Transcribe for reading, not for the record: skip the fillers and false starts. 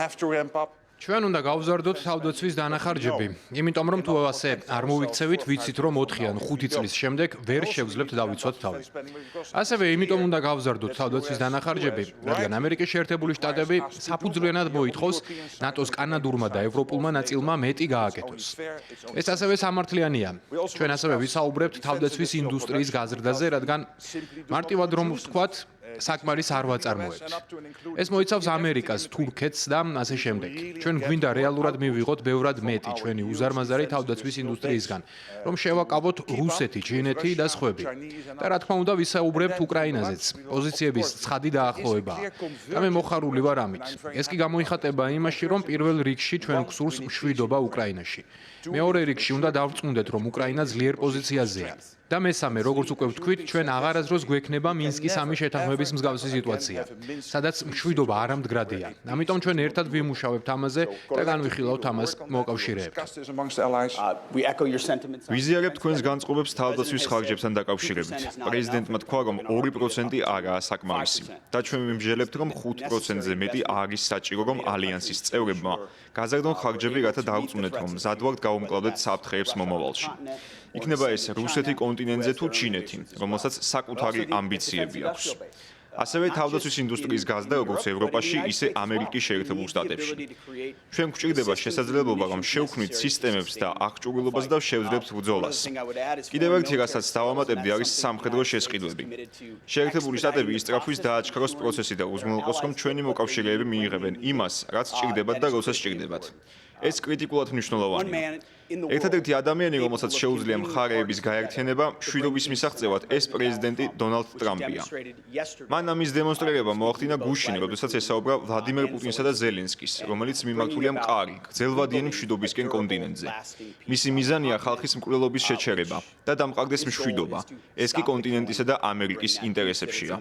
have to ramp up. ჩვენ უნდა გავზარდოთ თავდაცვის დანახარჯები, იმიტომ რომ თუ ასე არ მოვიქცევით, ვიცით რომ 4 ან 5 წლის შემდეგ ვერ შევძლებთ დავიცვათ თავი. ასევე იმიტომ უნდა გავზარდოთ თავდაცვის დანახარჯები, რადგან ამერიკის შეერთებული შტატები საფუძვლიანად მოითხოვს ნატოს კანადურმა და ევროპულმა ნაწილმა მეტი გააკეთოს. ეს ასევე სამართლიანია. ჩვენ ასევე ვისაუბრებთ თავდაცვის ინდუსტრიის გაზრდაზე, რადგან მარტივად რომ ვთქვათ, საკმარის არ ვაწარმოებთ. ეს მოიცავს ამერიკას, თურქეთს და ასე შემდეგ. ჩვენ გვინდა რეალურად მივიღოთ ბევრად მეტი ჩვენი უზარმაზარი თავდაცვის ინდუსტრიისგან, რომ შევაკავოთ რუსეთი, ჩინეთი და სხვები. და რა თქმა უნდა, ვისაუბრებთ უკრაინაზეც. პოზიციების ცხადი დაახლოებაა. და მე მოხარული ვარ ამით. ეს კი გამოიხატება იმაში, რომ პირველ რიგში ჩვენ გვსურს მშვიდობა უკრაინაში. მეორე რიგში უნდა დავწუნდეთ, რომ უკრაინა ძლიერ პოზიციაზეა. და მესამე, როგორც უკვე ვთქვით, ჩვენ აღარასდროს გვექნება მინსკის 3 შეთანხმების მსგავსი სიტუაცია, სადაც მშვიდობა არამდგრადია. ამიტომ ჩვენ ერთად ვიმუშავებთ ამაზე და განვიხილავთ ამას მოკავშირეებთან. ვიზიარებთ თქვენს განწყობებს თავდაცვის ხარჯებთან დაკავშირებით. პრეზიდენტმა თქვა, რომ 2% არაა საკმარისი და ჩვენ ვიმსჯელებთ, რომ 5%-ზე მეტი არის საჭირო, რომ ალიანსის წევრებმა გაზარდონ ხარჯები, რათა დაუწუნდეთ, რომ მზად ვართ გავუმკლავდეთ საფრთხეებს მომავალში. იქნება ეს რუსეთი კონტინენტზე თუ ჩინეთი, რომელსაც საკუთარი ამბიციები აქვს. ასევე თავდაცვის ინდუსტრიის გაზრდა როგორც ევროპაში, ისე ამერიკის შეერთებულ შტატებში. ჩვენ გვჭირდება შესაძლებლობა, რომ შევქმნით სისტემებს და აღჭურვილობას და შევძლებთ ბრძოლას. კიდევ ერთი, რასაც დავამატებდი, არის სამხედრო შესყიდვები. შეერთებული შტატები ისწრაფვის დააჩქაროს პროცესი და უზრუნველყოს, რომ ჩვენი მოკავშირეები მიიღებენ იმას, რაც სჭირდებათ და როცა სჭირდებათ. ეს კრიტიკულად მნიშვნელოვანია. ერთადერთი ადამიანი, რომელსაც შეუძლია მხარეების გაერთიანება, მშვიდობის მისაღწევად ეს პრეზიდენტი დონალდ ტრამპია. მან ამის დემონსტრირება მოახდინა გუშინ, როდესაც ესაუბრა ვლადიმერ პუტინსა და ზელენსკის, რომელიც მიმართულია მყარი, გრძელვადიანი მშვიდობისკენ კონტინენტზე. მისი მიზანია ხალხის მკვლელობის შეჩერება და დამყარდეს მშვიდობა. ეს კი კონტინენტისა და ამერიკის ინტერესებშია.